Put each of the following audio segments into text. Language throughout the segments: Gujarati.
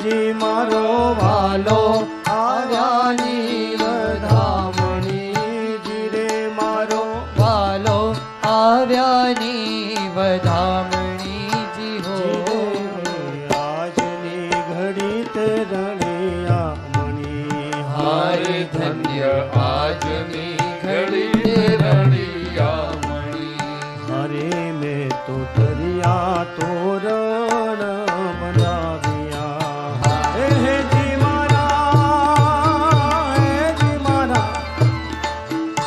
જી મારો વાલો આવ્યાની વધામણી જી રે મારો વાલો આવ્યાની વધામણી જી હો આજની ઘડી તે રણિયા મણી હારે ધન્ય આજની ઘડી રણિયા મણી હરે મેં તો તરિયા તોરણ બનાવ્યા હે જી મારા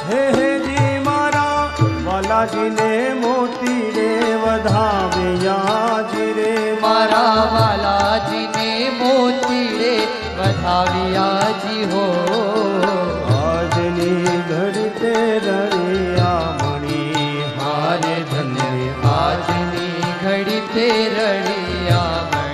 હે જી મારા વાલાજીને મોતી રે વધાવ્યા જી રે મારા વાલાજીને મોતી રે વધાવ્યા જી હો આજની ઘડી તે રણિયા મણી હારે ધન્ય આજની ઘડી તે રણિયા મણી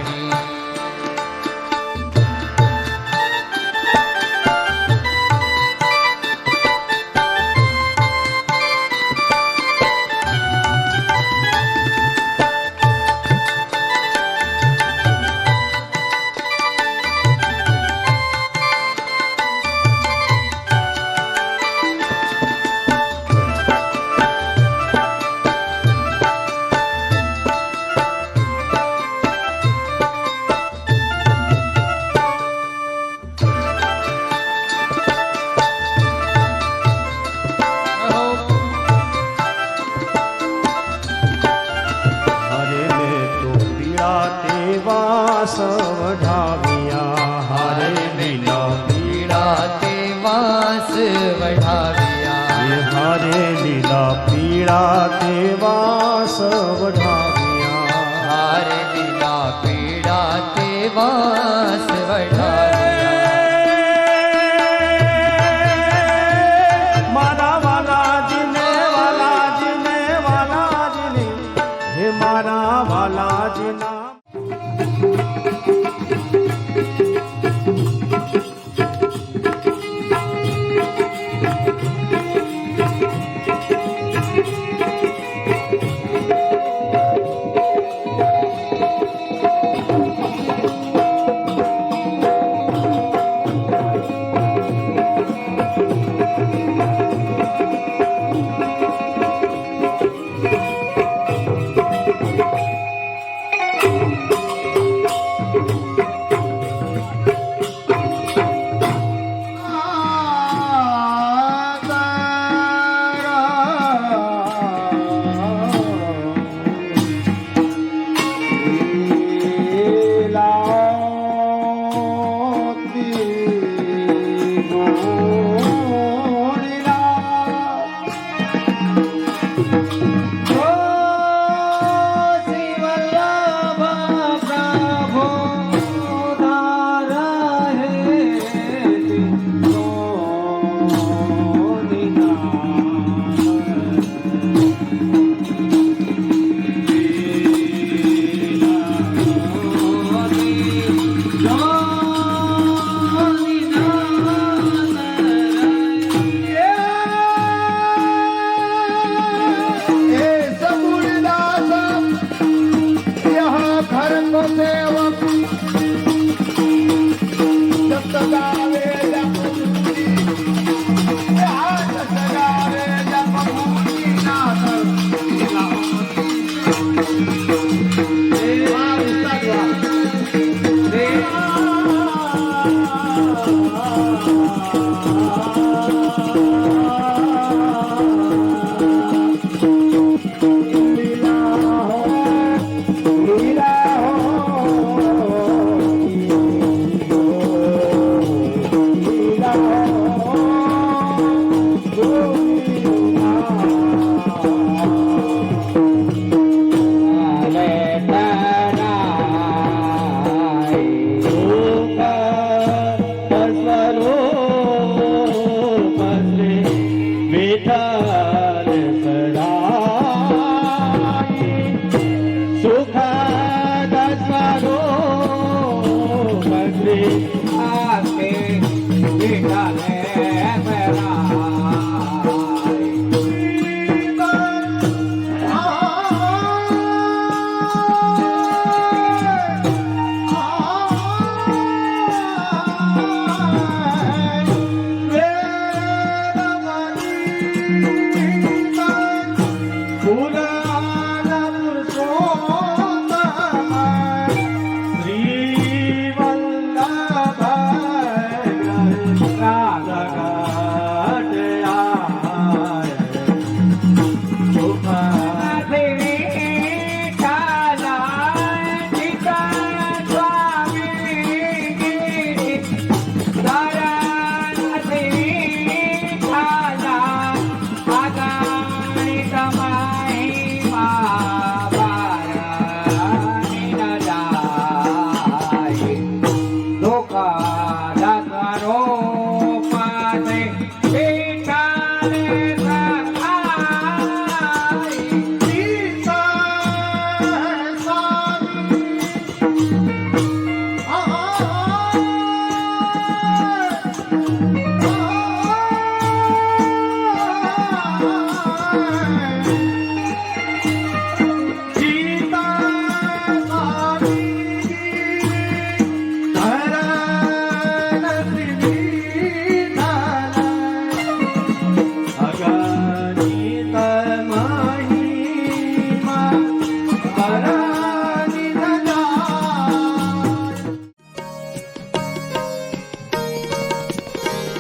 વાસ વઢાવ્યા હારે લીલા પીડા તે વાસ વઢાવ્યા હારે લીલા પીળા તે વાસ વઢાવ્યા હારે લીલા પીડા તે વાસ વઢાવ્યા મારા વાલાજીને વાલાજીને વાલાજીને હે મારા વાલાજીના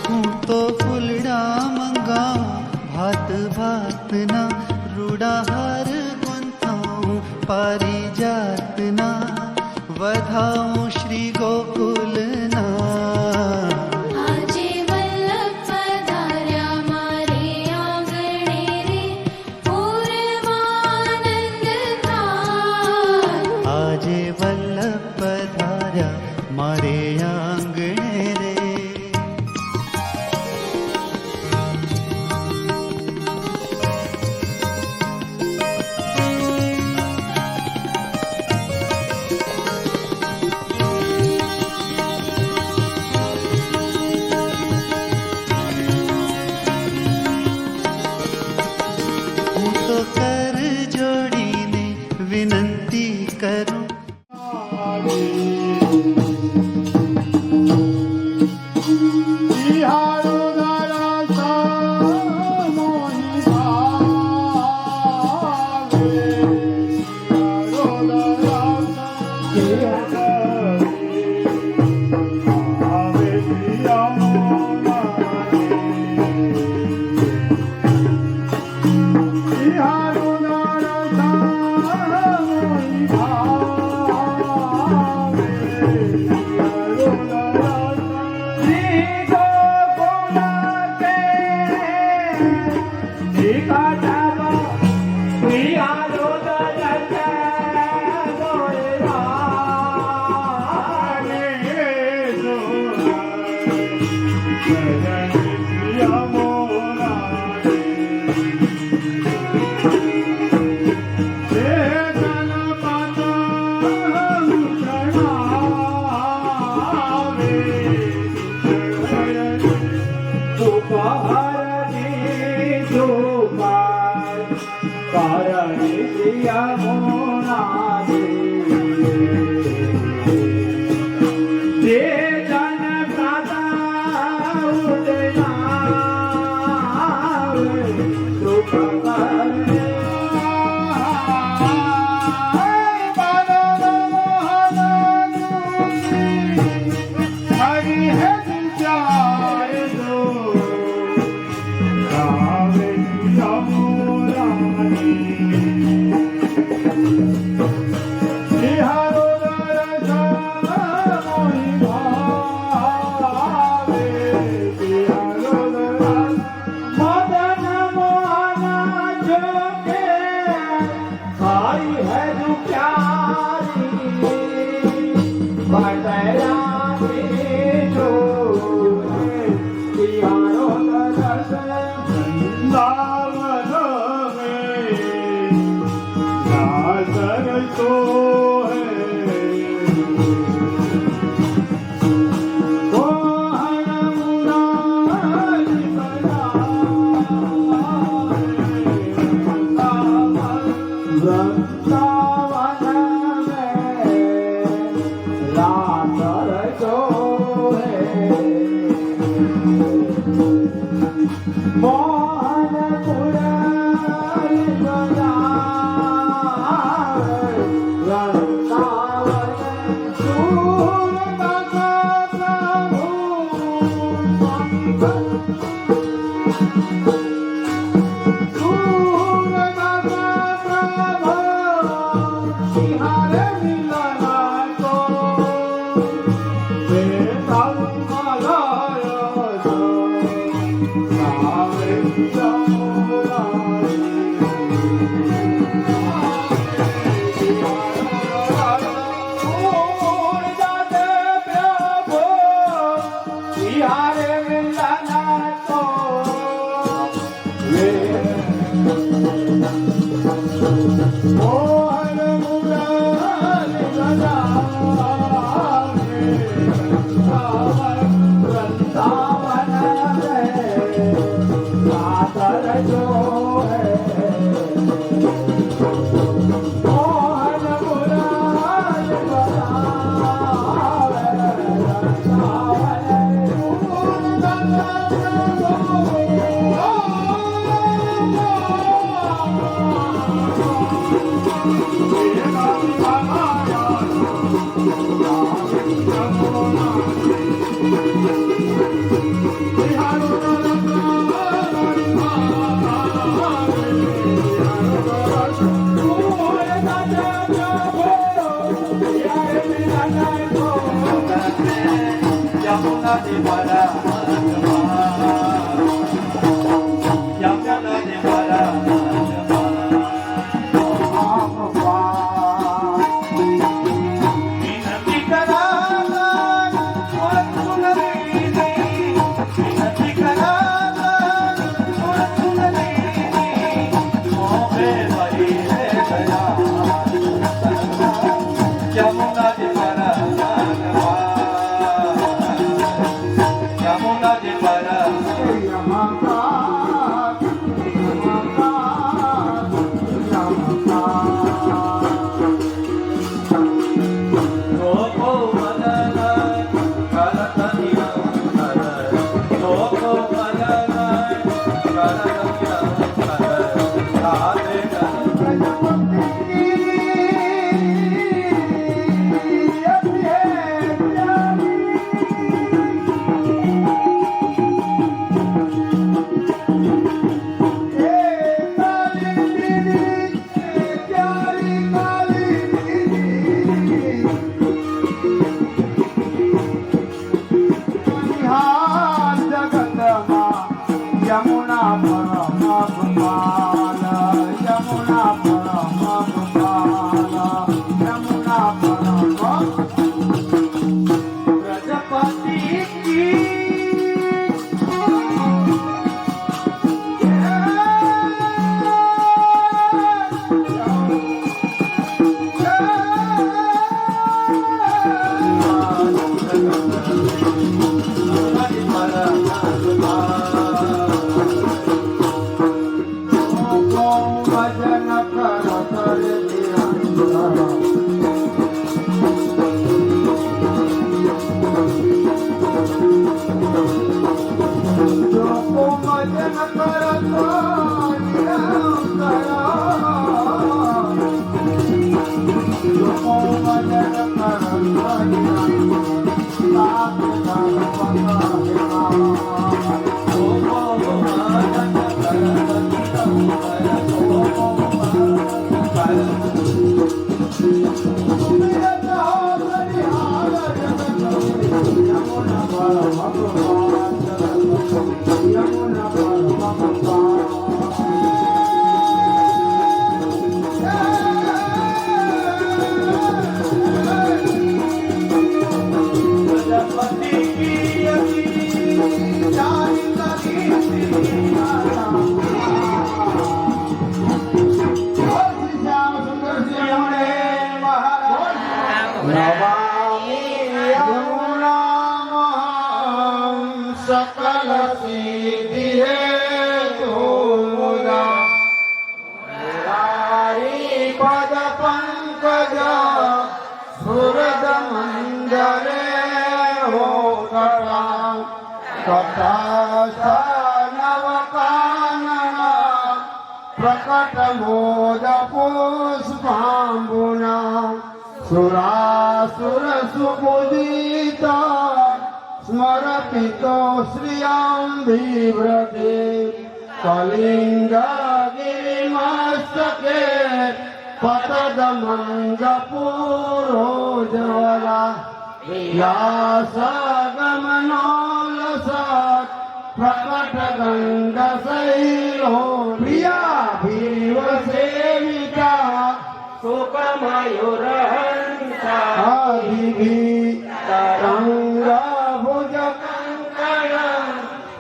હું તો ફૂલડા મંગાવું ભાત ભાતના રૂડા હાર ગુંથાવું પારિજાતના વધાવું શ્રી ગોકુલના આજે વલ્લભ પધાર્યા મારે આંગણે રે પૂર્વાનંદ થાય. આજે વલ્લભ પધાર્યા મારે આંગણે રે હું તો કર જોડીને વિનંતી કરું Hare Milana करजो है मोहन मुरार बनावे रंगावे सकल सिद्धि पद पंकज सुरद मंजरे हो कथा नव कानना प्रकट मोद पुष्पाम्बुना सुरासुर सुमुदिता स्मरपितो श्रियां विव्रते कलिंग गिरिमस्तके पतदमङ्गपुरोज्ज्वला व्यासगमनोलसत् प्रकटगङ्गशैलो प्रिया भीमसेविका सुखमयूरहंसा तरङ्गभुजकङ्कणं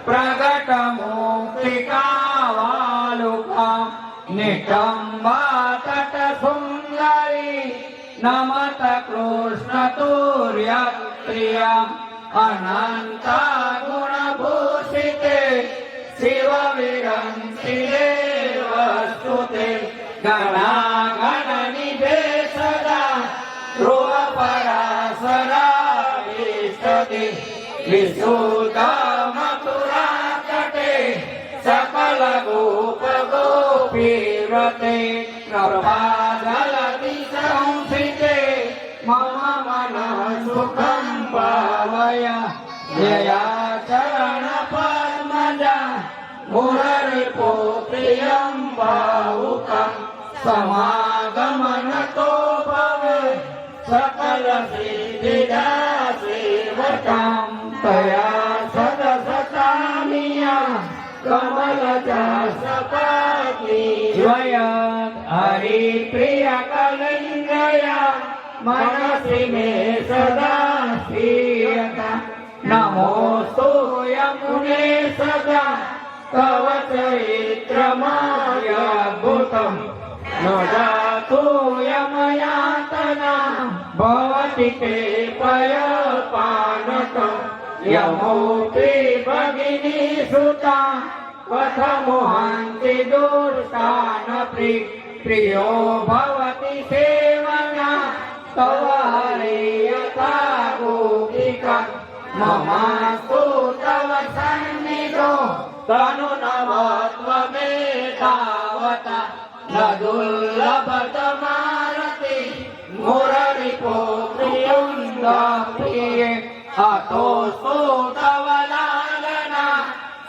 प्रकटमौक्तिकावालुकां निटम्बातटसुन्दरी नमत कृष्णतुर्यप्रियाम् अनन्ता गुणभूषिते शिव विरंति देवस्तुते गणागणनिभे सदा ध्रुव पराशरा विष्टति विशुद्ध मथुरा तटे सकल गोप गोपीरते कृपा जलति संस्थिते मम मनः सुखं भावय यया चरण पद्मजा मुररिपो प्रियं भावुकं समागमनतो भवे सकल सिद्धिदा सेवकं तया सदसतामिया कमलजा सपत्नी द्वया हरिप्रिय कलिंगया मनसि मे सदा स्थियता नमोऽस्तु यमुने सदा तव चैत्रमायद्भुतं न जातु यमयातना भवति ते पयपानकं यमोऽपि भगिनी सुता कथमुहान्ति दुष्टान् प्रियो भवति सेवना तव हरे यथा गोपिका ममास्तु तव सन्निधो तनु नमत्वमे तावता न दुर्लभतमारति मुररिपो प्रियं प्रिये अतोऽस्तु तव लालना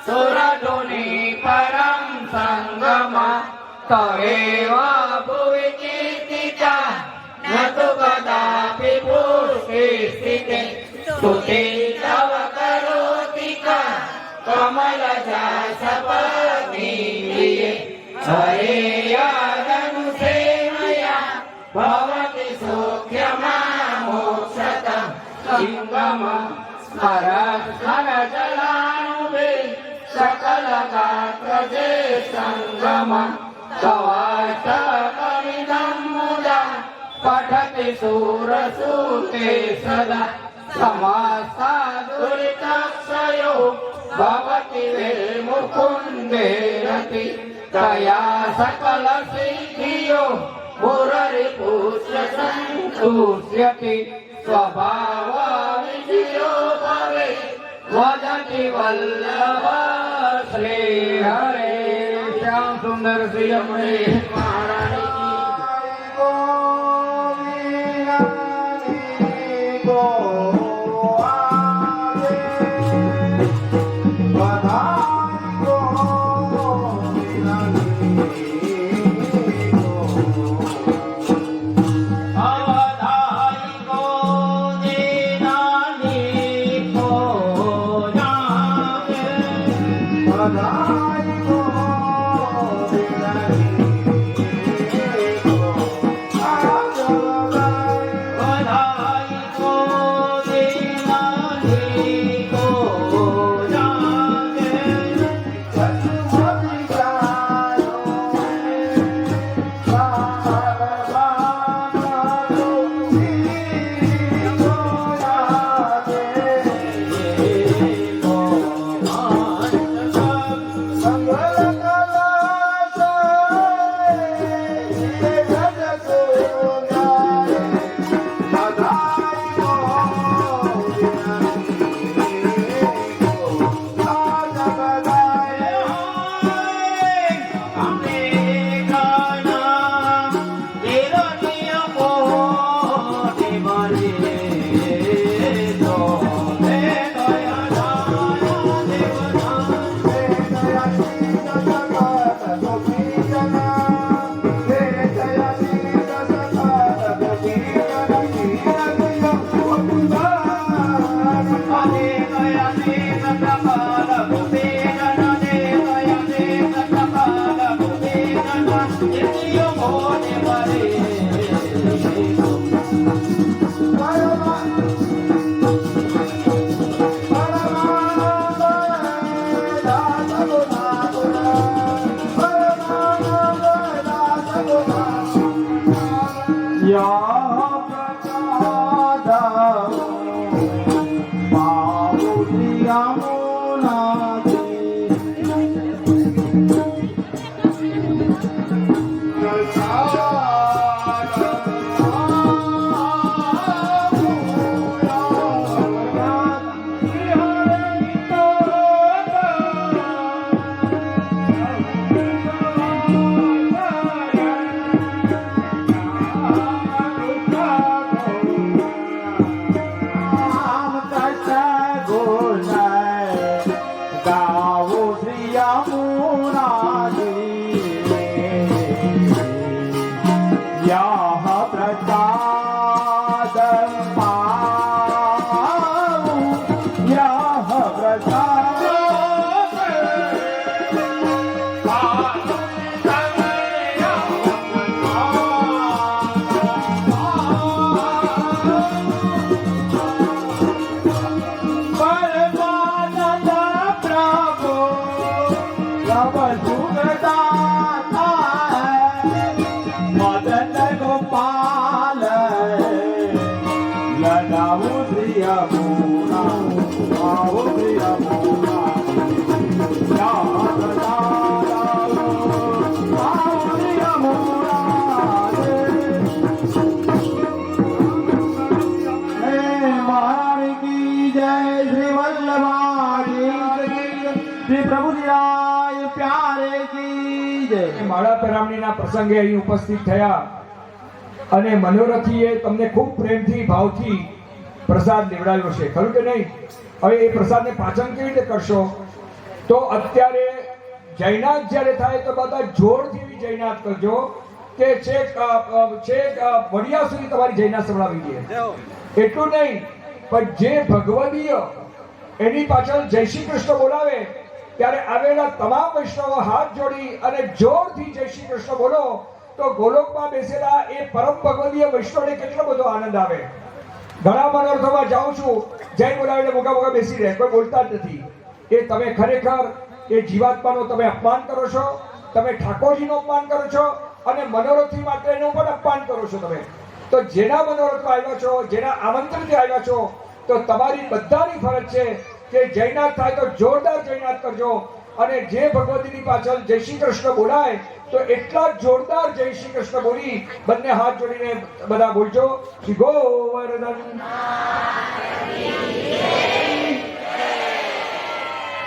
सुरधुनि परं सङ्गम तवेव भुवि कीर्तिता न तु कदापि पुष्टे स्थिते स्तुते तव करोति का कमलजा सपत्नी प्रिये हरे यादनुसेवया भवति सौख्यमामोक्षतं सिंगम स्मर जलानुबे सकल गात्रजे संगम तवाष्टकमिदं मुदा पठति सूरसूते सदा समस्ता दुरितक्षयो भवति विमुकुन्दे रति तया सकल सिद्धियो मुररिपुष्य सन्तुष्यति स्वभाव विजयो भवे वदति वल्लभ श्री हरे श्याम सुंदर श्री यमुने महारानी सब सुख दाता है मदन गोपाल लगाऊ श्री यमुना आओ श्री यमुना याद लाओ आओ श्री यमुना महारानी की जय श्री वल्लभाजी श्री प्रभुजीराय प्यारे की जय માળા પેરામણીના પ્રસંગે અહીં ઉપસ્થિત થયા અને મનોરથીએ તમને ખૂબ પ્રેમથી ભાવથી પ્રસાદ લેવડાવ્યો છે ખરું કે નહીં? હવે એ પ્રસાદને પાચન કેવી રીતે કરશો? તો અત્યારે જયનાથ જ્યારે થાય તો બધા જોરથી એવી જયનાથ કરજો કે છેક વડિયા સુધી તમારી જયનાથ સંભળાવી દે. એટલું નહીં પણ જે ભગવદીય એની પાછળ જય શ્રી કૃષ્ણ બોલાવે ત્યારે આવેલા તમામ વૈષ્ણવો હાથ જોડી અને જોરથી જય શ્રી કૃષ્ણ બોલો તો ગોલોકમાં બેસેલા એ પરમ ભગવદીય વૈષ્ણવને કેટલો બધો આનંદ આવે. ઘણા મનોરથોમાં જાઉં છું, જય બોલાવીને મોગા મોગા બેસી રહે, કોઈ બોલતા જ નથી. એ તમે ખરેખર એ જીવાત્માનો તમે અપમાન કરો છો, તમે ઠાકોરજીનું અપમાન કરો છો અને મનોરથી માટે એનું પણ અપમાન કરો છો તમે. તો જેના મનોરથમાં આવ્યા છો, જેના આમંત્રણથી આવ્યા છો, તો તમારી બધાની ફરજ છે કે જયનાથ થાય તો જોરદાર જયનાથ કરજો અને જે ભગવતીની પાછળ જય શ્રી કૃષ્ણ બોલાય તો એટલા જોરદાર જય શ્રી કૃષ્ણ બોલી બંને હાથ જોડીને બધા બોલજો શ્રી ગોવર્ધન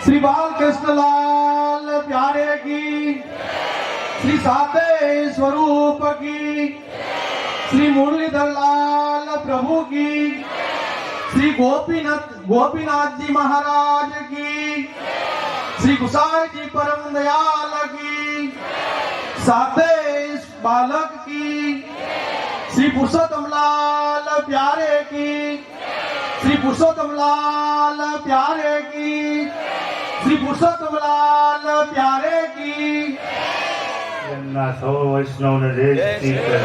श्री बाल कृष्णलाल प्यारे की श्री साते स्वरूप की श्री मुरलीधर लाल प्रभु की श्री गोपीनाथ जी महाराज की श्री गुसाई जी परम दयाल की साते बालक की श्री पुरुषोत्तम लाल प्यारे की श्री पुरुषोत्तम लाल प्यारे की श्री पुरुषोत्तम लाल प्यारे की એમના સૌ વૈષ્ણવને જય શ્રી કૃષ્ણ.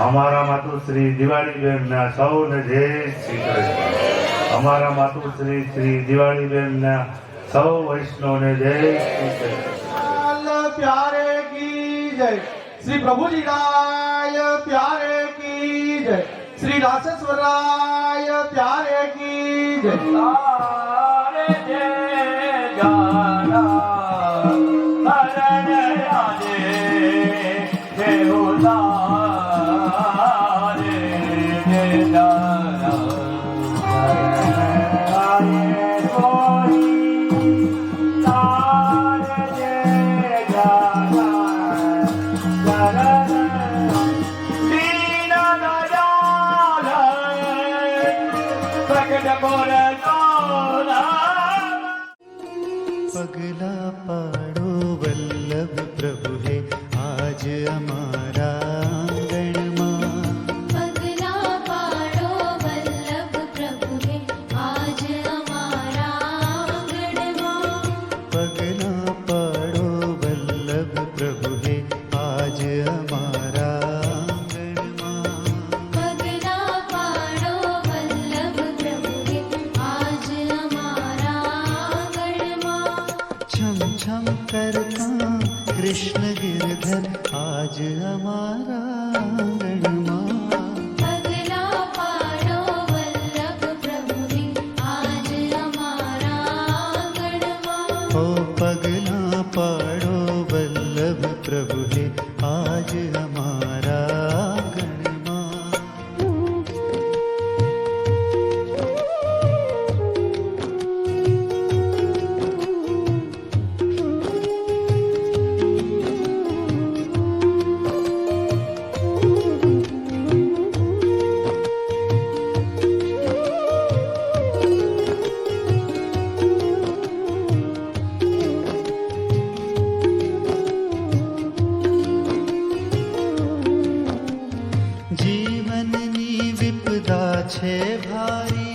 અમારા માતુશ્રી દિવાળીબેનના સૌને જય શ્રી કૃષ્ણ. અમારા માતુશ્રી શ્રી દિવાળીબેનના સૌ વૈષ્ણવને જય શ્રી કૃષ્ણ. लाल प्यारे की जय श्री प्रभु जी राय प्यारे की जय श्री रासेश्वर राय प्यारे की जय તારે જય ગાના હરણ રાજે દેવો તારે જય ગાના હરણ કોઈ તારે જય ગાના હરણ દીના દયાલ પ્રગટ બોલ पगला पाड़ो वल्लभ प्रभु है आज हमारा आंगण में. पगला पाड़ो वल्लभ प्रभु है आज हमारा आंगणમાં. पगला पाड़ो वल्लभ प्रभु है आज हमारा आंगण में. पगला पाड़ो वल्लभ प्रभु है आज हमारा आंगणમાં. छम छम करता कृष्ण गिरधर आज हमारा आंगण में. पगला पाड़ो वल्लभ प्रभु है आज हमारा आंगणમાં. ओ पगला पाड़ो वल्लभ प्रभु है आज हमारा आंगण में. જીવનની વિપદા છે ભારી.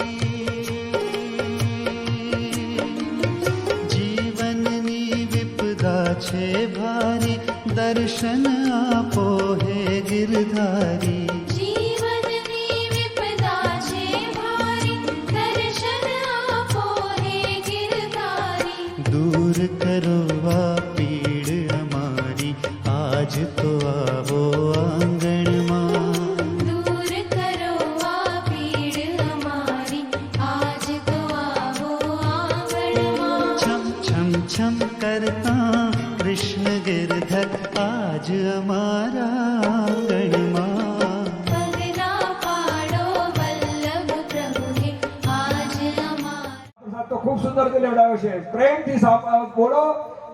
જીવનની વિપદા છે ભારી દર્શન આપો હે ગિરધારી. જીવનની વિપદા છે ભારી દર્શન આપો હે ગિરધારી. दूर कर કરો આ પીડ અમારી, આજ તો આવો આંગણમાં. દૂર કરો આ પીડ અમારી, આજ તો આવો આંગણમાં. છમ છમ છમ કરતા કૃષ્ણ ગિરધર આજ અમારા આંગણમાં. પગલા પાડો વલ્લભ પ્રભુને, આજ અમારા. પ્રસાદ તો ખૂબ સુંદર રીતે લેવડાવ્યો છે. પ્રેમથી બોલો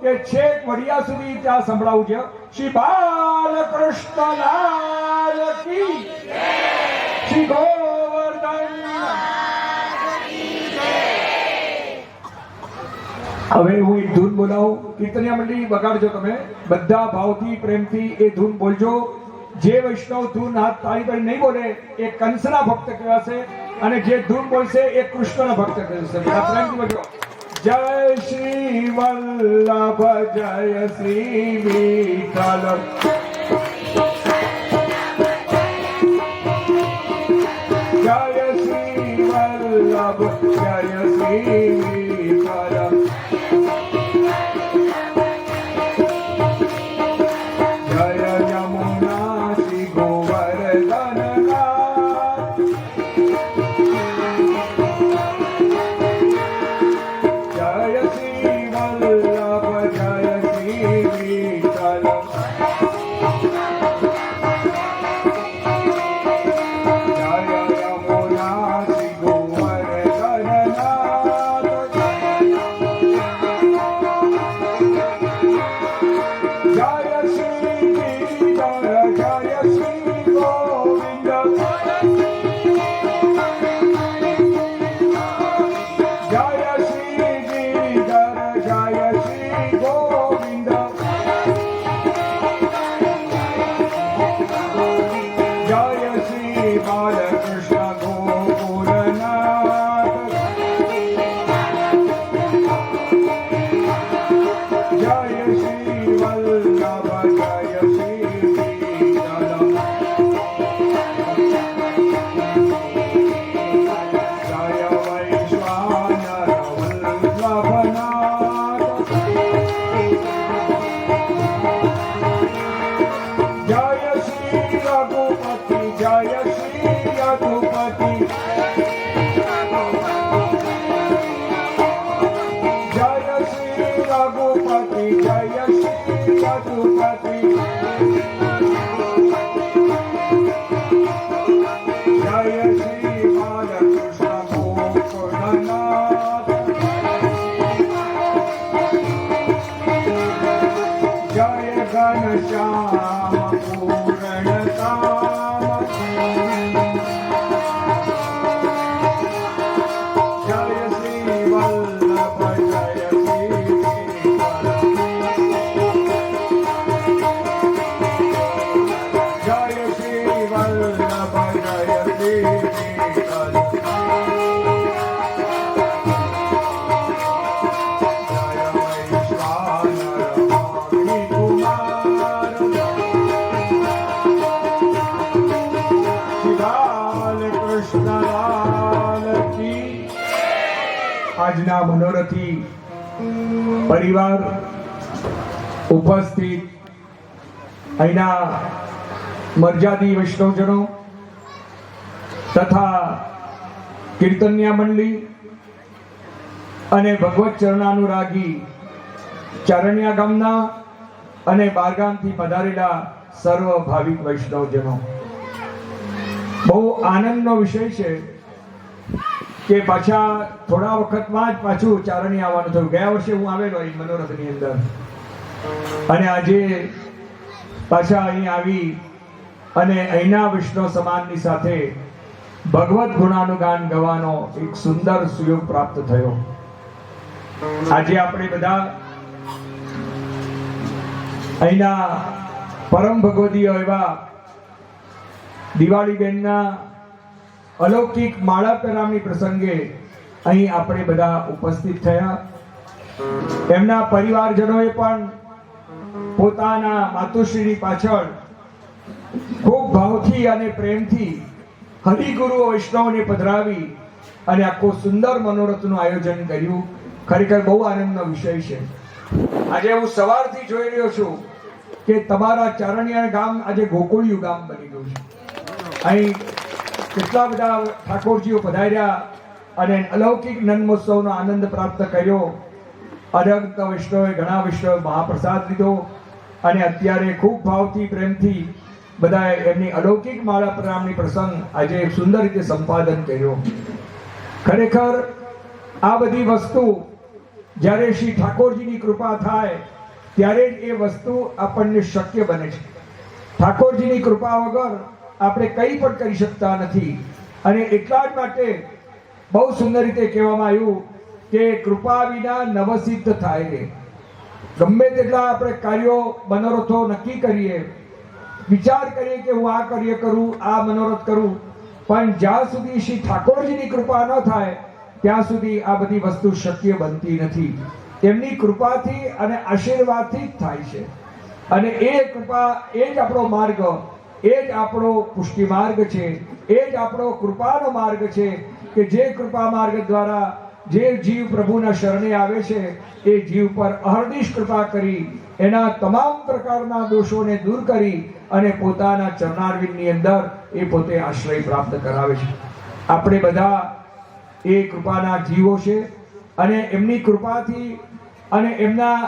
કે છેક વડિયા સુધી ત્યાં સંભળાવું છે. શ્રી બાલકૃષ્ણ લાલ કી જય, શ્રી ગોવર્ધન. હવે હું એક ધૂન બોલાવું, કીર્તનિયા મંડળી વગાડજો. તમે બધા ભાવથી પ્રેમથી એ ધૂન બોલજો. જે વૈષ્ણવ ધૂન હાથ તાળી કરી નહીં બોલે એ કંસના ભક્ત કહેવાશે, અને જે ધૂન બોલશે એ કૃષ્ણના ભક્ત કહેવાશે. બધા પ્રેમથી બોલજો. જય શ્રી વલ્લભ, જય શ્રી વિઠ્ઠલ. જય શ્રી વલ્લભ, જય શ્રી વિઠ્ઠલ. જય યમુના શ્રી ગોવર્ધનનાથ. જય શ્રી વલ્લભ, જય શ્રી વિઠ્ઠલ. જય યમુના શ્રી ગોવર્ધનનાથ. જય શ્રી ગિરિધર, જય શ્રી ગોવિંદ. જય શ્રી ગિરિધર, જય શ્રી ગોવિંદ. જય શ્રી બાલકૃષ્ણ ગોકુલનાથ. જય શ્રી વલ્લભ, જય શ્રી વિઠ્ઠલ. જય વૈશ્વાનર વલ્લભનાથ. જય શ્રી રઘુપતિ, જય શ્રી યદુપતિ. જય શ્રી રઘુપતિ, જય શ્રી યદુપતિ. જય શ્રી બાલકૃષ્ણ ગોકુલનાથ. જય ઘનશ્યામ પૂર્ણકામ. જય શ્રી વલ્લભ, જય શ્રી વિઠ્ઠલ. જય શ્રી વલ્લભ, જય શ્રી વિઠ્ઠલ. જય વૈશ્વાનર કુમાર. શ્રી બાલકૃષ્ણ લાલ કી. આજના મનોરથી પરિવાર ઉપસ્થિત અહીંના મર્યાદી વૈષ્ણવજનો તથા કીર્તનિયા મંડળી અને ભગવત ચરણાનુરાગી ચારણિયા ગામના અને બારગામથી પધારેલા સર્વ ભાવિક વૈષ્ણવજનો, બહુ આનંદનો વિષય છે કે પાછા થોડા વખતમાં જ પાછું ચારણી આવવાનું થયું. ગયા વર્ષે હું આવેલો અહીં મનોરથની અંદર, અને આજે પાછા અહીં આવી અને અહીંના વૈષ્ણવ સમાજની સાથે ભગવત ગુણાનુગાન ગવાનો એક સુંદર સુયોગ પ્રાપ્ત થયો. આજે આપણે બધા અહીંના પરમ ભગવદીય એવા દિવાળીબેનના અલૌકિક માળા પહેરામણી પ્રસંગે અહીં આપણે બધા ઉપસ્થિત થયા. એમના પરિવારજનોએ પણ પોતાના માતુશ્રીની પાછળ ખૂબ ભાવથી અને પ્રેમથી હરિગુરુ વૈષ્ણવને પધરાવી અને આખું સુંદર મનોરથનું આયોજન કર્યું. ખરેખર બહુ આનંદનો વિષય છે. આજે હું સવારથી જોઈ રહ્યો છું કે તમારા ચારણિયા ગામ આજે ગોકુળિયું ગામ બની ગયું છે. અહીં કેટલા બધા ઠાકોરજીઓ પધાર્યા અને અલૌકિક નંદમહોત્સવનો આનંદ પ્રાપ્ત કર્યો. અનંત વૈષ્ણવે ઘણા વૈષ્ણવે મહાપ્રસાદ લીધો અને અત્યારે ખૂબ ભાવથી પ્રેમથી બધાએ એમની અલૌકિક માળા પ્રણામની પ્રસંગ આજે સુંદર રીતે સંપાદન કર્યો. ખરેખર આ બધી વસ્તુ જ્યારે શ્રી ઠાકોરજીની કૃપા થાય ત્યારે જ એ વસ્તુ આપણને શક્ય બને છે. ઠાકોરજીની કૃપા વગર આપણે કંઈ પણ કરી શકતા નથી. અને એટલા જ માટે બહુ સુંદર રીતે કહેવામાં આવ્યું કે કૃપા વિના નવસિદ્ધ થાય રે. ગમે તેટલા આપણે કાર્યો મનોરથો નક્કી કરીએ, વિચાર કરીએ કે હું આ કાર્ય કરું, આ મનોરથ કરું, પણ જ્યાં સુધી શ્રી ઠાકોરજીની કૃપા ન થાય ત્યાં સુધી આ બધી વસ્તુ શક્ય બનતી નથી. એમની કૃપાથી અને આશીર્વાદથી જ થાય છે. અને એ કૃપા એ જ આપણો માર્ગ, એ જ આપણો પુષ્ટિ માર્ગ છે, એ જ આપણો કૃપાનો માર્ગ છે કે જે કૃપા માર્ગ દ્વારા જે જીવ પ્રભુના શરણે આવે છે એ જીવ પર અહર્નિશ કૃપા કરી એના તમામ પ્રકારના દોષોને દૂર કરી અને પોતાના ચરણારવિંદની અંદર એ પોતે આશ્રય પ્રાપ્ત કરાવે છે. આપણે બધા એ કૃપાના જીવો છે અને એમની કૃપાથી અને એમના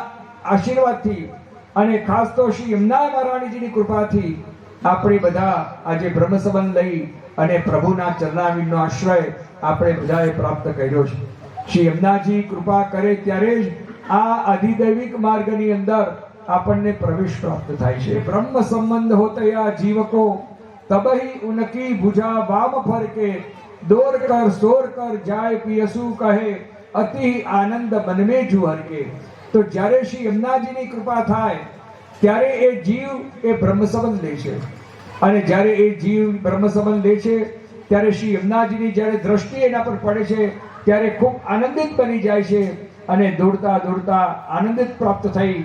આશીર્વાદથી અને ખાસ તો શ્રી યમુના મહારાણીજીની કૃપાથી આપણે બધા આજે બ્રહ્મ સંબંધ લઈ અને પ્રભુના ચરણારવિંદનો આશ્રય આપણે બધાએ પ્રાપ્ત કર્યો છે. શ્રી યમુનાજી કૃપા કરે ત્યારે જ આ અધિદૈવિક માર્ગની અંદર આપણને પ્રવેશ પ્રાપ્ત થાય છે. બ્રહ્મ સંબંધ હોતયા જીવકો તબહી ઉનકી ભુજા વામ ફરકે દોર કર સોર કર જાય પિયસુ કહે અતિ આનંદ મનમે જુહર કે. તો જ્યારે શ્રી યમુનાજીની કૃપા થાય ત્યારે એ જીવ એ બ્રહ્મ સંબંધ લે છે. અને જ્યારે એ જીવ બ્રહ્મ સંબંધ લે છે ત્યારે શ્રી યમુનાજીની જ્યારે દ્રષ્ટિ એના પર પડે છે ત્યારે ખૂબ આનંદિત બની જાય છે અને દોડતા દોડતા આનંદિત પ્રાપ્ત થઈ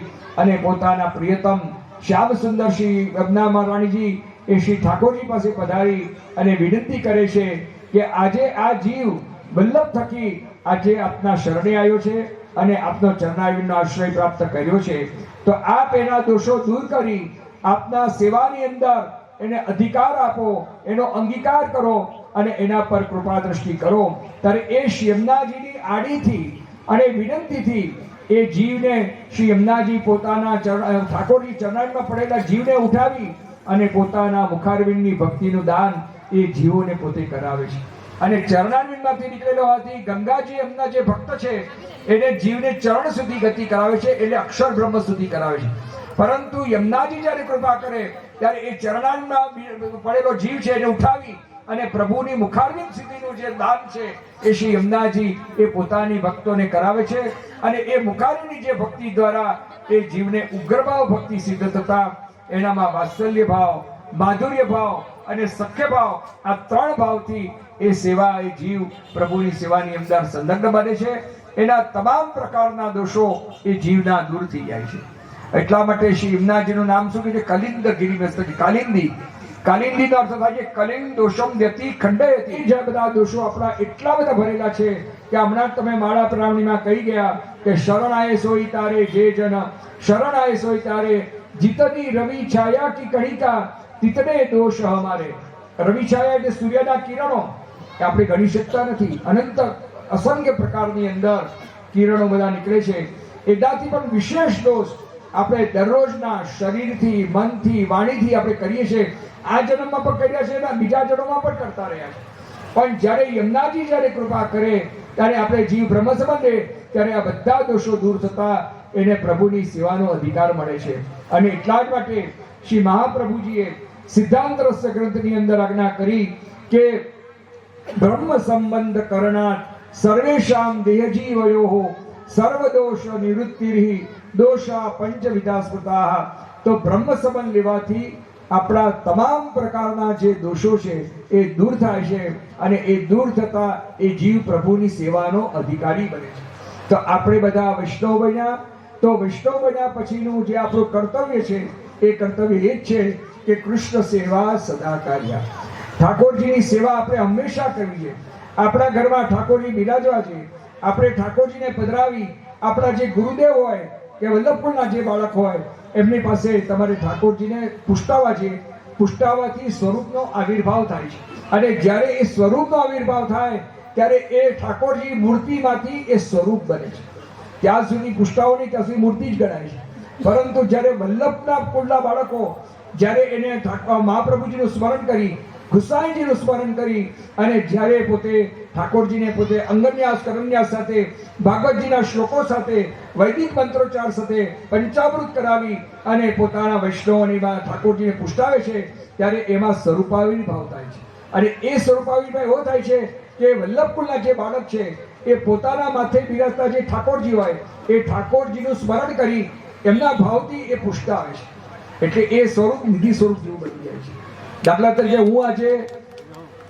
અને પોતાના પ્રિયતમ શ્યામ સુંદર શ્રી યમુના મહારાણીજી એ શ્રી ઠાકોરજી પાસે પધારી અને વિનંતી કરે છે કે આજે આ જીવ વલ્લભ થકી આજે આપના શરણે આવ્યો છે અને આપનો ચરણારવિંદનો આશ્રય પ્રાપ્ત કર્યો છે. તો આપ એના દોષો દૂર કરી આપના સેવાની અંદર એને અધિકાર આપો, એનો અંગીકાર કરો અને એના પર કૃપા દ્રષ્ટિ કરો. ત્યારે એ શ્રી યમુનાજીની આડીથી અને વિનંતીથી એ જીવને શ્રી યમુનાજી પોતાના ઠાકોરજી ચરણારમાં પડેલા જીવને ઉઠાવી અને પોતાના મુખારવિંદની ભક્તિનું દાન એ જીવોને પોતે કરાવે છે. અને ચરણારવિંદમાંથી નીકળેલો હોવાથી ગંગાજી એમના જે ભક્ત છે એને જીવને ચરણ સુધી ગતિ કરાવે છે, એટલે અક્ષર બ્રહ્મ સુધી કરાવે છે. પરંતુ યમુનાજી જ્યારે કૃપા કરે ત્યારે એ ચરણારમાં પડેલો જીવ છે એને ઉઠાવી અને પ્રભુની મુખારવિંદ સ્થિતિનું જે દાન છે એ શ્રી યમુનાજી એ પોતાની ભક્તોને કરાવે છે. અને એ મુખારવિંદની જે ભક્તિ દ્વારા એ જીવને ઉગ્રભાવ ભક્તિ સિદ્ધ થતા એનામાં વાત્સલ્ય ભાવ, માધુર્ય ભાવ અને સખ્ય ભાવ, આ ત્રણ ભાવથી એ સેવા એ જીવ પ્રભુની સેવાની અંદર સંલગ્ન બને છે. એના તમામ પ્રકારના દોષો એ જીવના દૂર થઈ જાય છે. એટલા માટે શ્રી યમુનાજીનું નામ શું કહે છે? કલિંદ ગિરિમસ્તકી. કાલિંદી, કાલિંદીનો અર્થ થાય છે કલિંદ દોષમ વ્યતિ ખંડયતિ. જે બધા દોષો આપણા એટલા બધા ભરેલા છે કે હમણાં તમે માળા પ્રણામણીમાં કહી ગયા કે શરણ આયે સોઈ તારે જે જન, શરણ આયે સોઈ તારે જીતની રવિ છાયા કી કણિકા તિતને દોષ હમારે. રવિ છાયા એટલે સૂર્યના કિરણો આપણે ગણી શકતા નથી. અનંત અસંખ્ય પ્રકારની અંદર કિરણો બધા નીકળે છે. એનાથી પણ વિશેષ દોષ આપણે દરરોજના શરીરથી, મનથી, વાણીથી આપણે કરીએ છીએ. આ જન્મમાં પણ કર્યા છે અને બીજા જન્મમાં પણ કરતા રહ્યા છે. પણ જ્યારે યમુનાજી જ્યારે કૃપા કરે ત્યારે આપણે જીવ બ્રહ્મ સંબંધે ત્યારે આ બધા દોષો દૂર થતા એને પ્રભુની સેવાનો અધિકાર મળે છે. અને એટલા જ માટે શ્રી મહાપ્રભુજીએ સિદ્ધાંત રસ ગ્રંથની અંદર આજ્ઞા કરી કે બ્રહ્મ સંબંધ કરનાર સર્વેશામ દેહજીવયોઃ સર્વદોષ નિવૃત્તિર્હિ દોષા પંચવિધા સ્મૃતાઃ. તો બ્રહ્મ સંબંધ લેવાથી આપણા તમામ પ્રકારના જે દોષો છે એ દૂર થાય છે અને એ દૂર થતા એ જીવ પ્રભુની સેવાનો અધિકારી બને છે. તો આપણે બધા વૈષ્ણવ બન્યા, તો વૈષ્ણવ બન્યા પછીનું જે આપણું કર્તવ્ય છે એ કર્તવ્ય એ જ છે કે કૃષ્ણ સેવા સદા કાર્યા. ઠાકોરજીની સેવા આપણે હંમેશા કરવી છે. આપણા ઘરમાં ઠાકોરજી બિરાજવા છે, આપણે ઠાકોરજીને પધરાવી આપણા જે ગુરુદેવ હોય કે વલ્લભકુળના જે બાળક હોય એમની પાસે તમારે ઠાકોરજીને પુષ્ટાવા છે. પુષ્ટાવાથી સ્વરૂપનો આવિર્ભાવ થાય છે, અને જ્યારે એ સ્વરૂપનો આવિર્ભાવ થાય ત્યારે એ ઠાકોરજી મૂર્તિમાંથી એ સ્વરૂપ બને છે. ત્યાં સુધી પુષ્ટાવો નહીં, ત્યાં સુધી મૂર્તિ જ ગણાય છે. પરંતુ જ્યારે વલ્લભના કુળના બાળકો જ્યારે એને મહાપ્રભુજીનું સ્મરણ કરી, ગુસાઈજીનું સ્મરણ કરી, અને જ્યારે પોતે ઠાકોરજીને પોતે અંગન્યાસ કરન્યાસ સાથે, ભાગવતજીના શ્લોકો સાથે, વૈદિક મંત્રોચ્ચાર સાથે પંચામૃત કરાવી અને પોતાના વૈષ્ણવોની ઠાકોરજીને પુષ્ટાવે છે, ત્યારે એમાં સ્વરૂપાવિર્ભાવ થાય છે. અને એ સ્વરૂપાવિર્ભાવ એવો થાય છે કે વલ્લભકુળના જે બાળક છે એ પોતાના માથે બિરાજતા જે ઠાકોરજી હોય એ ઠાકોરજીનું સ્મરણ કરી એમના ભાવથી એ પુષ્ટાવે છે. એટલે એ સ્વરૂપ નિધિ સ્વરૂપ જેવું બની જાય છે. દાખલા તરીકે હું આજે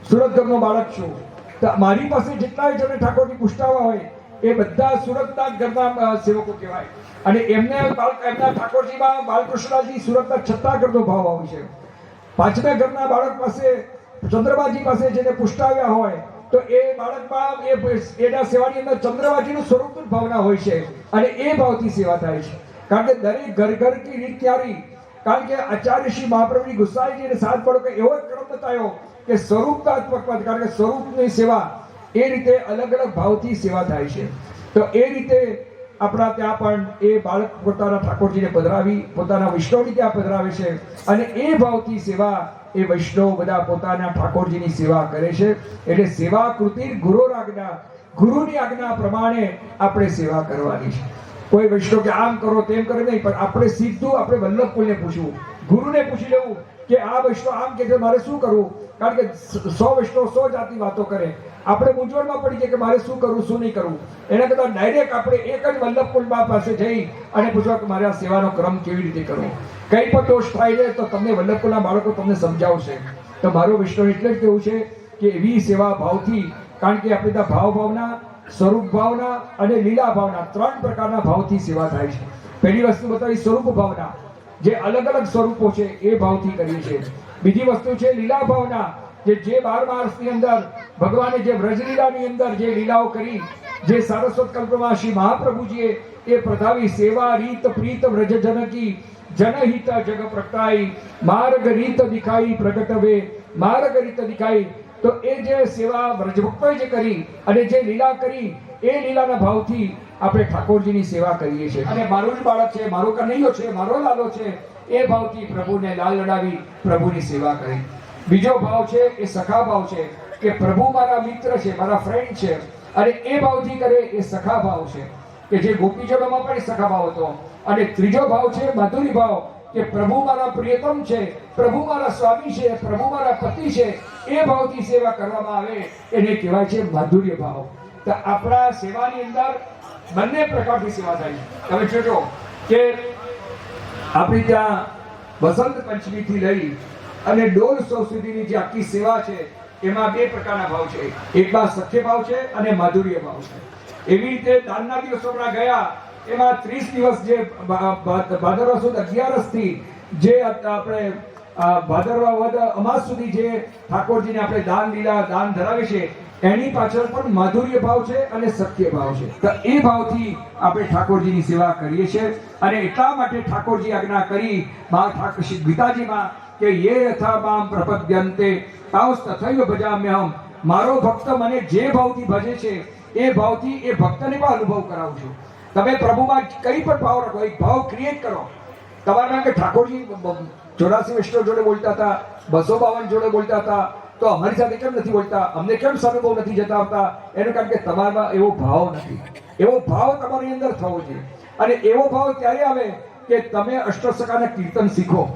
સુરત ઘરનો બાળક છું, તો મારી પાસે જેટલા જણે ઠાકોરજી પુષ્ટાવા હોય એ બધા સુરતના ઘરના સેવકો કહેવાય. અને એમના ઠાકોરજીમાં બાલકૃષ્ણજી સુરતના છઠ્ઠા ઘરનો ભાવ આવે છે. પાંચમા ઘરના બાળક પાસે ચંદ્રબાજી પાસે જેને પુષ્ટાવ્યા હોય તો એ બાળકમાં એના સેવાની અંદર ચંદ્રબાજીનું સ્વરૂપનું ભાવના હોય છે, અને એ ભાવથી સેવા થાય છે. કારણ કે દરેક ઘર ઘર કી રીત ક્યારી, કારણ કે આચાર્ય શ્રી મહાપ્રભુની ગુસાઈજી અને સાત બાળકો એવો જ ક્રમ બતાવ્યો કે સ્વરૂપાત્મક, કારણ કે સ્વરૂપની સેવા એ રીતે અલગ અલગ ભાવથી સેવા થાય છે. તો એ રીતે આપણા ત્યાં પણ એ બાળક પોતાના ઠાકોરજીને પધરાવી પોતાના વૈષ્ણવની ત્યાં પધરાવે છે, અને એ ભાવથી સેવા એ વૈષ્ણવ બધા પોતાના ઠાકોરજીની સેવા કરે છે. એટલે સેવા કૃતિ ગુરુરાજ્ઞા, ગુરુની આજ્ઞા પ્રમાણે આપણે સેવા કરવાની છે. કોઈ વૈષ્ણવ કે આમ કરો તેમ કરે નહીં, પણ આપણે સીધું આપણે વલ્લભકુળને પૂછવું, ગુરુને પૂછી લેવું કે આ વૈષ્ણવ આમ કે મારે શું કરવું. કારણ કે 100 વૈષ્ણવ 100 જાતની વાતો કરે, આપણે મૂંઝવણમાં પડી જાય કે મારે શું કરવું શું નહીં કરવું. એના કરતાં ડાયરેક્ટ આપણે એક જ વલ્લભકુળબા પાસે જઈ અને પૂછવા કે મારે આ સેવાનો ક્રમ કેવી રીતે કરવો. કંઈ પણ દોષ થાય છે તો તમને વલ્લભકુળના બાળકો તમને સમજાવશે. તો મારો વૈષ્ણવ એટલે જ કેવું છે કે એવી સેવા ભાવથી, કારણ કે આપણે ત્યાં ભાવ ભાવના, સ્વરૂપ ભાવના અને લીલા ભાવના 3 પ્રકારના ભાવથી સેવા થાય છે. પહેલી વસ્તુ બતાવી સ્વરૂપ ભાવના, જે અલગ અલગ સ્વરૂપો છે એ ભાવથી કરીએ છીએ. બીજી વસ્તુ છે લીલા ભાવના, જે 12 માસની અંદર ભગવાને જે વ્રજલીલાની અંદર જે લીલાઓ કરી, જે સારસ્વત કલ્પમાં શ્રી મહાપ્રભુજીએ એ પ્રધાવી સેવા રીત પ્રીત વ્રજ જનકી જનહિત જગ પ્રગટાઈ માર્ગ રીત દિખાઈ પ્રગટવે માર્ગ રીત દિખાઈ. તો એ જે સેવા વ્રજભક્તોએ જે કરી અને જે લીલા કરી એ લીલાના ભાવથી આપણે ઠાકોરજીની સેવા કરીએ છીએ. અને મારું જ બાળક છે, મારો કનૈયો છે, મારો લાલો છે, એ ભાવથી પ્રભુને લાલ લડાવી પ્રભુની સેવા કરી. બીજો ભાવ છે એ સખા ભાવ છે કે પ્રભુ મારા મિત્ર છે, મારા ફ્રેન્ડ છે, અને એ ભાવથી કરે એ સખા ભાવ છે કે જે ગોપીજનોમાં પણ સખા ભાવ હતો. અને ત્રીજો ભાવ છે માધુરી ભાવ કે પ્રભુ મારા પ્રિયતમ છે, પ્રભુ મારા સ્વામી છે, પ્રભુ મારા પતિ છે, એ ભાવથી સેવા કરવામાં આવે એને કહેવાય છે માધુર્ય ભાવ. તો આપણા સેવાની અંદર બંને પ્રકારની સેવા થાય છે. તમે જોજો કે આપણી ત્યાં વસંત પંચમીથી લઈ અને ડોલ ઉત્સવ સુધીની જે આખી સેવા છે એમાં 2 પ્રકારના ભાવ છે. એકમાં સખ્ય ભાવ છે અને માધુર્ય ભાવ છે. એવી રીતે દાનના દિવસોમાં ગયા એમાં 30 દિવસ જે ભાદરવા સુદ 11 થી જે આપણે ભાદરવા વદ અમાસ સુધી જે ઠાકોરજીને આપણે દાન લીલા દાન ધરાવે છે એની પાછળ પણ માધુર્ય ભાવ છે અને સત્ય ભાવ છે. તો એ ભાવથી આપણે ઠાકોરજીની સેવા કરીએ છીએ. અને એટલા માટે ઠાકોરજી આજ્ઞા કરી ગીતાજીમાં કે યે યથા મામ પ્રપદ્યન્તે તાવસ તથૈવ ભજામ્યહમ. મારો ભક્ત મને જે ભાવથી ભજે છે એ ભાવથી એ ભક્તને પણ અનુભવ કરાવું છું. તમે પ્રભુમાં કઈ પણ ભાવ રાખો, એક ભાવ ક્રિએટ કરો. તમારા કે ઠાકોરજી 84 વૈષ્ણવ જોડે બોલતા હતા, 252 જોડે બોલતા હતા, તો અમારી સાથે કેમ નથી બોલતા, અમને કેમ અનુભવ નથી જતા આવતા? એનું કારણ કે તમારામાં એવો ભાવ નથી. એવો ભાવ તમારી અંદર થવો જોઈએ. અને એવો ભાવ ત્યારે આવે કે તમે અષ્ટસખાના કીર્તન શીખો.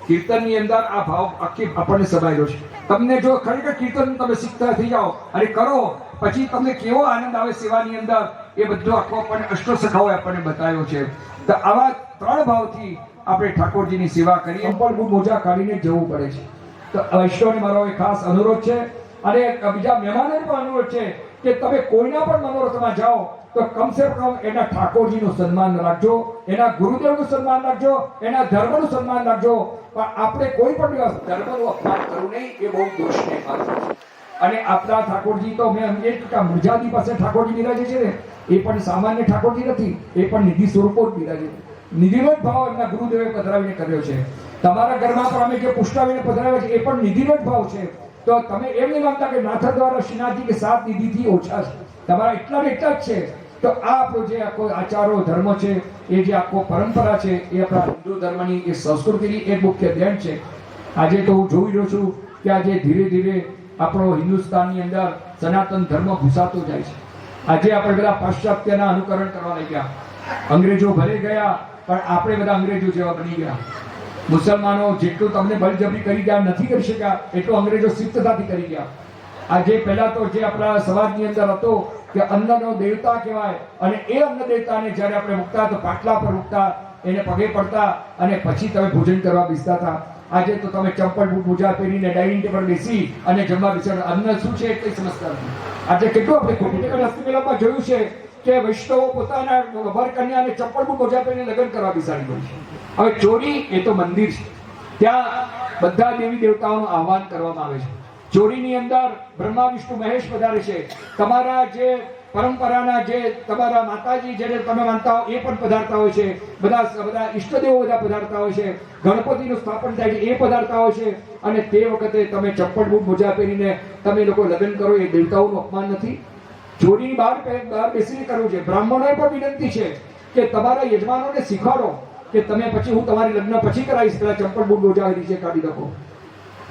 કીર્તનની અંદર આ ભાવ આખી આપણને સમાયેલો છે. તમને જો ખરેખર કીર્તન તમે શીખતા થઈ જાઓ અને કરો, પછી તમને કેવો આનંદ આવે સેવાની અંદર, એ બધું આખો આપણને અષ્ટસખાઓએ આપણને બતાવ્યો છે. તો આવા 3 ભાવથી આપણે ઠાકોરજીની સેવા કરીએ પણ બહુ મોજા કાઢીને જવું પડે છે. તો વૈષ્ણવને મારો એક ખાસ અનુરોધ છે અને બીજા મહેમાનોને પણ અનુરોધ છે કે તમે કોઈના પણ મનોરથમાં જાઓ તો કમસે કમ એના ઠાકોરજીનું સન્માન રાખજો, એના ગુરુદેવનું સન્માન રાખજો, એના ધર્મનું સન્માન રાખજો. પણ આપણે કોઈ પણ ધર્મનું અપમાન કરવું નહીં, એ બહુ દોષની વાત છે. અને આપણા ઠાકોરજી તો મેં એમ કે મુરજાદી પાસે ઠાકોરજી બિરાજે છે ને, એ પણ સામાન્ય ઠાકોરજી નથી, એ પણ નિધિ સ્વરૂપો જ બિરાજે છે. નિધિનો જ ભાવ એમના ગુરુદેવે પધરાવીને કર્યો છે. તમારા ઘરમાં પણ અમે જે પુષ્ટાવીને પધરાવ્યા છે એ પણ નિધિનો જ ભાવ છે. તો તમે એમ નહીં માનતા કે નાથર દ્વારા શ્રીનાથજી કે 7 નિધિથી ઓછા છે, તમારા એટલા ને એટલા જ છે. તો આ આપણો જે આખો આચારો ધર્મ છે, એ જે આખો પરંપરા છે, એ આપણા હિન્દુ ધર્મની એ સંસ્કૃતિની એક મુખ્ય દેન છે. આજે તો હું જોઈ રહ્યો છું કે આજે ધીરે ધીરે આપણો હિન્દુસ્તાનની અંદર સનાતન ધર્મ ભૂસાતો જાય છે. આજે આપણે બધા પાશ્ચાત્યના અનુકરણ કરવા લાગ્યા. અંગ્રેજો ભલે ગયા પણ આપણે બધા અંગ્રેજો જેવા બની ગયા. મુસલમાનો જેટલું તમને બળજબરી કરી ગયા નથી કરી શક્યા એટલું અંગ્રેજો સિદ્ધતાથી કરી ગયા. આજે પહેલા તો જે આપણા સમાજની અંદર હતો કે અન્નનો દેવતા કહેવાય, અને એ અન્ન દેવતાને જ્યારે આપણે મૂકતા તો પાટલા પર મૂકતા, એને પગે પડતા અને પછી તમે ભોજન કરવા બેસતા હતા. આજે તો તમે ચંપલ બૂટ મોજા પહેરીને ડાઇનિંગ ટેબલ બેસી અને જમવા બેસો. અન્ન શું છે એ સમજતા નથી. આજે કેટલું આપણે ખોટી હસ્તકલામાં જોયું છે કે વૈષ્ણવો પોતાના વર કન્યાને ચંપલ બૂટ મોજા પહેરીને લગ્ન કરવા બેસાડી દે છે. હવે ચોરી એ તો મંદિર છે, ત્યાં બધા દેવી દેવતાઓનું આહવાન કરવામાં આવે છે. ચોરીની અંદર બ્રહ્મા વિષ્ણુ મહેશ પધારે છે. તમારા જે પરંપરાના જે તમારા માતાજી જેને તમે માનતા હો એ પણ પધારતા હોય છે. બધા ઈષ્ટદેવો બધા પધારતા હોય છે. ગણપતિનું સ્થાપન થાય છે એ પધારતા હોય છે. અને તે વખતે તમે ચપ્પલ બૂટ મોજા પહેરીને તમે લોકો લગ્ન કરો, એ દેવતાઓનું અપમાન નથી? ચોરીની બહાર બેસીને કરવું છે. બ્રાહ્મણોએ પણ વિનંતી છે કે તમારા યજમાનોને શીખવાડો કે તમે પછી હું તમારી લગ્ન પછી કરાવીશ, પેલા ચંપલ બૂટ મોજા નીચે કાઢી નાખો.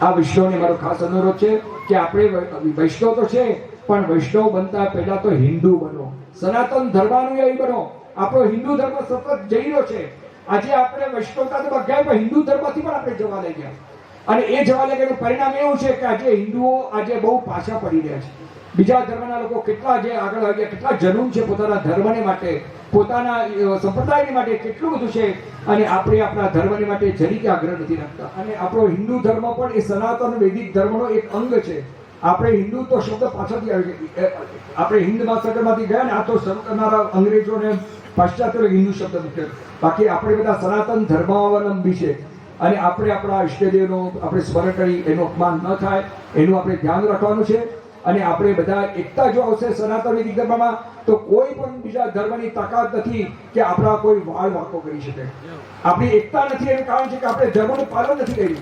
આ વૈષ્ણવને મારો ખાસ અનુરોધ છે કે આપણે વૈષ્ણવ તો છે પણ વૈષ્ણવ બનતા પહેલા તો હિન્દુ બનો, સનાતન ધર્માનુયાયી બનો. આપણો હિન્દુ ધર્મ સતત જઈ રહ્યો છે. આજે આપણે વૈષ્ણવતા તો ગયા પણ હિન્દુ ધર્મથી પણ આપણે જવા લઈ ગયા, અને એ જવા લઈ ગયાનું પરિણામ એવું છે કે આજે હિન્દુઓ આજે બહુ પાછા પડી રહ્યા છે. બીજા ધર્મના લોકો કેટલા જે આગળ આવ્યા, કેટલા જનૂન છે પોતાના ધર્મને માટે, પોતાના સંપ્રદાયને માટે, કેટલું બધું છે. અને આપણે આપણા ધર્મને માટે જરીકે આગ્રહ નથી રાખતા. અને આપણો હિન્દુ ધર્મ પણ એ સનાતન વૈદિક ધર્મનો એક અંગ છે. આપણે હિન્દુ તો શબ્દ પાછળથી આવે છે. આપણે હિન્દ મહાસાગરમાંથી ગયા ને આ તો શરૂ કરનારા અંગ્રેજોને પાશ્ચાત્ય હિન્દુ શબ્દ મૂક્યો. બાકી આપણે બધા સનાતન ધર્માવલંબી છે, અને આપણે આપણા ઈષ્ટદેવનો આપણે સ્મરણ કરી એનું અપમાન ન થાય એનું આપણે ધ્યાન રાખવાનું છે. અને આપણે બધા એકતા જો આવશે સનાતન વૈદિક ધર્મમાં તો કોઈ પણ બીજા ધર્મની તાકાત નથી કે આપણા કોઈ વાળ વાંકો કરી શકે. આપણી એકતા નથી એનું કારણ છે કે આપણે ધર્મનું પાલન નથી કર્યું.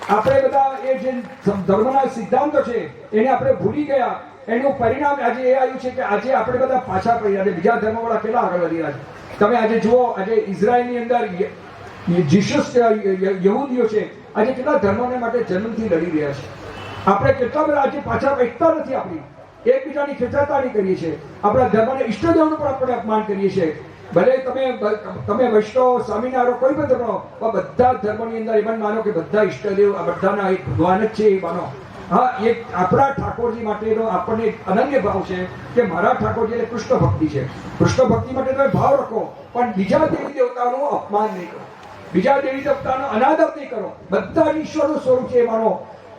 આપણે બધા એ જે ધર્મના સિદ્ધાંતો છે એને આપણે ભૂલી ગયા. એનું પરિણામ આજે એ આવ્યું છે કે આજે આપણે બધા પાછા પડી રહ્યા છે. બીજા ધર્મવાળા કેટલા આગળ વધી રહ્યા છે તમે આજે જુઓ. આજે ઇઝરાયલની અંદર જીસસ યહૂદીઓ છે, આજે કેટલા ધર્મોને માટે જન્મથી લડી રહ્યા છે. આપણે કેટલા બધા આજે પાછા એકતા નથી. આપણી એકબીજાની ખેંચાતાણી કરીએ છીએ. આપણા ધર્મને ઈષ્ટદેવનું પણ આપણે અપમાન કરીએ છીએ. ભલે તમે વૈષ્ણવ, સ્વામિનારાયણ, કોઈ પણ ધર્મ, બધા ધર્મોની અંદર એમ માનો કે બધા ઈષ્ટદેવ આ બધાના એક ભગવાન જ છે એ માનો. હા, એક આપણા ઠાકોરજી માટેનો આપણને એક અનન્ય ભાવ છે કે મારા ઠાકોરજી એટલે કૃષ્ણ ભક્તિ છે. કૃષ્ણ ભક્તિ માટે તમે ભાવ રાખો, પણ બીજા દેવી દેવતાનું અપમાન નહીં કરો, બીજા દેવી દેવતાનો અનાદર નહીં કરો. બધા ઈશ્વરનું સ્વરૂપ છે એ માનો.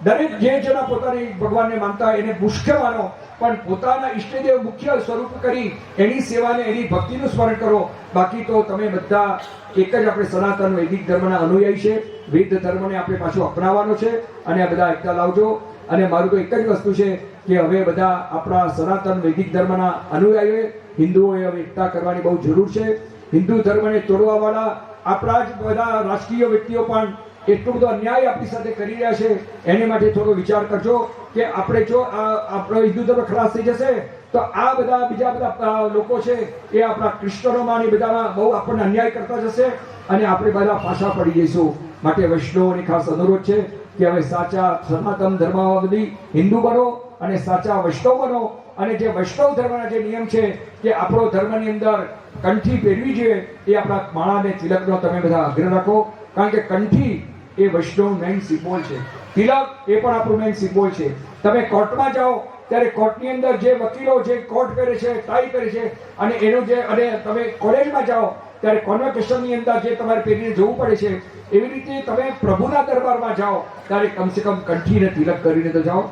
દરેક જે જેના પોતાની ભગવાનને માનતા હોય એને મુખ્ય માનો, પણ પોતાના ઈષ્ટદેવ મુખ્ય સ્વરૂપ કરી એની સેવાને એની ભક્તિનું સ્મરણ કરો. બાકી તો તમે બધા એક જ આપણે સનાતન વૈદિક ધર્મના અનુયાયી છે. વેદ ધર્મને આપણે પાછું અપનાવવાનો છે અને આ બધા એકતા લાવજો. અને મારું તો એક જ વસ્તુ છે કે હવે બધા આપણા સનાતન વૈદિક ધર્મના અનુયાયીઓએ, હિન્દુઓએ હવે એકતા કરવાની બહુ જરૂર છે. હિન્દુ ધર્મને તોડવાવાળા આપણા જ બધા રાજકીય વ્યક્તિઓ પણ એટલો બધો અન્યાય આપણી સાથે કરી રહ્યા છે. એને માટે થોડો વિચાર કરજો કે આપણે જો આપણો હિન્દુ ધર્મ ખલાસ થઈ જશે તો આ બધા બીજા બધા લોકો છે એ આપણા ક્રિશ્ચનોમાં ને બધામાં બહુ આપણને અન્યાય કરતા જશે અને આપણે બધા પાછા પડી જઈશું. માટે વૈષ્ણવોની ખાસ અનુરોધ છે કે હવે સાચા સનાતન ધર્માવલંબી હિન્દુ બનો અને સાચા વૈષ્ણવ બનો. અને જે વૈષ્ણવ ધર્મના જે નિયમ છે કે આપણો ધર્મની અંદર કંઠી પહેરવી જોઈએ, એ આપણા માળાને તિલકનો તમે બધા આગ્રહ રાખો. કારણ કે કંઠી એ વૈષ્ણવ મેઇન સિમ્બોલ છે. તિલક એ પણ આપણું મેઇન સિમ્બોલ છે. તમે કોર્ટમાં જાઓ ત્યારે કોર્ટની અંદર જે વકીલો જે કોટ પહેરે છે, ટાઈ પહેરે છે, અને એનું જે અને તમે કોલેજમાં જાઓ ત્યારે કોન્વોકેશનની અંદર જે તમારે પહેરીને જવું પડે છે, એવી રીતે તમે પ્રભુના દરબારમાં જાઓ ત્યારે કમસે કમ કંઠીને તિલક કરીને તો જાઓ.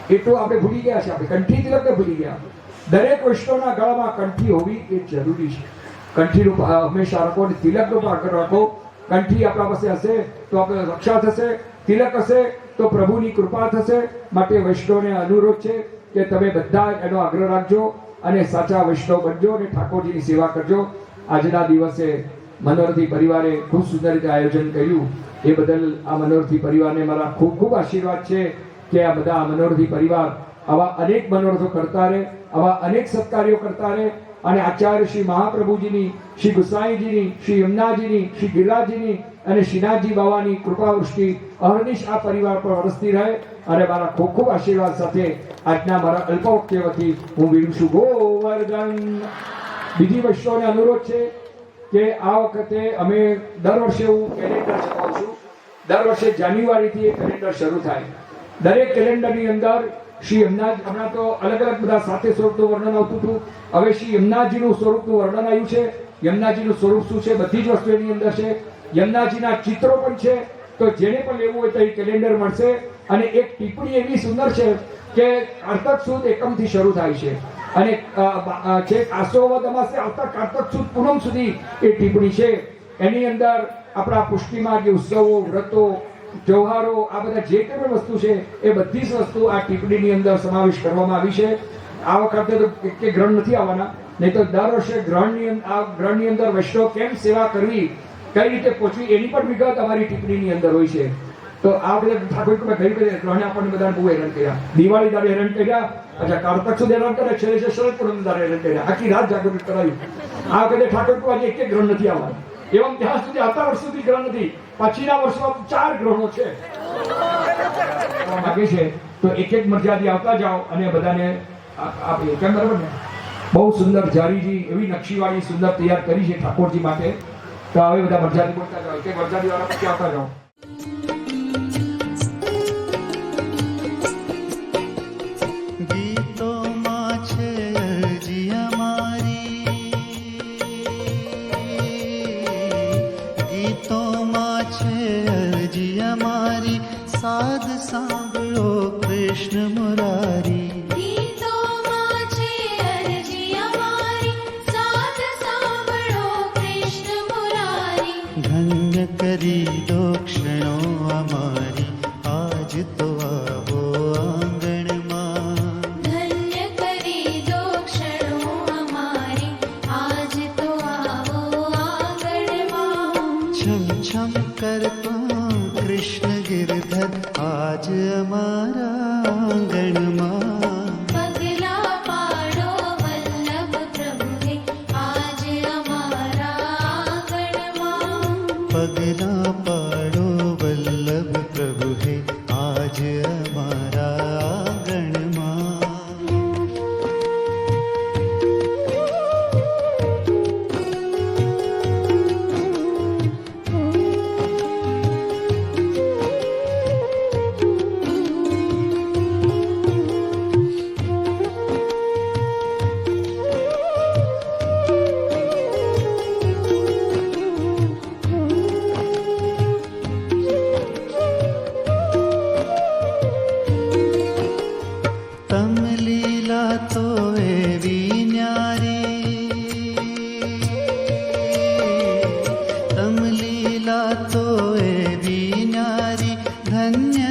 એટલું આપણે ભૂલી ગયા છે. આપણે કંઠી તિલકને ભૂલી ગયા. દરેક વૈષ્ણવના ગળામાં કંઠી હોવી એ જરૂરી છે. કંઠીનું હંમેશા રાખો અને તિલકનો પણ આગળ રાખો. કંઠી આપણા પાસે હશે તો આપણે રક્ષા થશે. તિલક હશે તો પ્રભુની કૃપા થશે. માટે વૈષ્ણવને અનુરોધ છે કે તમે બધા એનો આગ્રહ રાખજો અને સાચા વૈષ્ણવ બનજો અને ઠાકોરજીની સેવા કરજો. આજના દિવસે મનોરથી પરિવારે ખૂબ સુંદર રીતે આયોજન કર્યું, એ બદલ આ મનોરથી પરિવારને મારા ખૂબ ખૂબ આશીર્વાદ છે કે આ બધા મનોરથી પરિવાર આવા અનેક મનોરથો કરતા રહે, આવા અનેક સત્કાર્યો કરતા રહે અને આચાર્ય શ્રી મહાપ્રભુજીની, શ્રી ગુસાઈજીની, શ્રી યમુનાજીની, શ્રી ગિરિરાજજીની અને શ્રીનાથજી બાવાની કૃપા વૃષ્ટિ અહર્નિશ આ પરિવાર પર વરસતી રહે. અને મારા ખૂબ ખૂબ આશીર્વાદ સાથે આજના મારા અલ્પ વક્તવ્યથી હું વિરમું છું. ગોવર્ધન. બીજી વૈષ્ણવને અનુરોધ છે કે આ વખતે અમે દર વર્ષે હું કેલેન્ડર છપાવું છું. દર વર્ષે જાન્યુઆરીથી એ કેલેન્ડર શરૂ થાય. દરેક કેલેન્ડરની અંદર શ્રી યમુનાજી, હમણાં તો અલગ અલગ બધા સાથે સ્વરૂપનું વર્ણન આવતું હતું, હવે શ્રી યમુનાજીનું સ્વરૂપનું વર્ણન આવ્યું છે. યમુનાજીનું સ્વરૂપ શું છે બધી જ વસ્તુ એની અંદર છે. યમુનાજીના ચિત્રો પણ છે, તો જેને પણ લેવું હોય તો એ કેલેન્ડર મળશે. અને એક ટિપ્પણી એવી સુંદર છે કે કારતક સુદ એકમથી શરૂ થાય છે અને છેક આસો અમાસે આવતા કારતક સુદ પૂનમ સુધી એ ટિપ્પણી છે. એની અંદર આપણા પુષ્ટિમાં જે ઉત્સવો, વ્રતો, તહેવારો, આ બધા જે કંઈ પણ વસ્તુ છે એ બધી જ વસ્તુ આ ટિપ્પણીની અંદર સમાવેશ કરવામાં આવી છે. આ વખતે તો એક ગ્રહણ નથી આવવાના, નહીં તો દર વર્ષે ગ્રહણની અંદર વૈષ્ણવ કેમ સેવા કરવી, કઈ રીતે પહોંચવી, એની પણ વિગત અમારી ટિપ્પણીની અંદર હોય છે. તો આ બધા ઠાકોર ગ્રહણે આપણને બધાને બહુ હેરાન કર્યા. દિવાળી દાડે હેરાન કર્યા, અચ્છા કારતક સુધી હેરાન કર્યા, છેલ્લે શરદ પૂનમ દાડે હેરાન કર્યા, આખી રાત જાગૃત કરાવ્યું. આ વખતે ઠાકોર આજે એક ગ્રહણ નથી આવવાનું. એવમ ત્યાં સુધી આવતા વર્ષ સુધી ગ્રહણ નથી, પછીના વર્ષમાં 4 ગ્રહણો છે માગે છે. તો એક મર્યાદા આવતા જાઓ અને બધાને આપીએ. કેમ બરાબર ને? બહુ સુંદર જારીજી એવી નકશીવાળી સુંદર તૈયાર કરી છે ઠાકોરજી માટે. તો હવે બધા મર્યાદી બોલતા જાઓ, એક મર્યાદી વાળા પછી આવતા જાઓ. ગીતોમાં છે અરજી અમારી, ગીતોમાં છે અરજી અમારી, સાદ સાંભળો કૃષ્ણ મુરારી. ગીતોમાં છે અરજી અમારી, સાથ સાંભળો કૃષ્ણ મુરારી. ધન્ય કરી દો ક્ષણો અમારી, આજ તો આવો આંગણમાં. ધન્ય કરી દો ક્ષણો અમારી, આજ તો આવો આંગણમાં. છમ છમ કરતો કૃષ્ણ ગિરધર આજ અમારા આંગણમાં. પગલા પાડો વલ્લભ પ્રભુએ, આજ અમારા આંગણમાં. પગલા પાડો વલ્લભ પ્રભુ હે આજ અમારા આંગણમાં. તમ લીલા તો એવી ન્યારી, તમ લીલા તો એવી ન્યારી, ધન્ય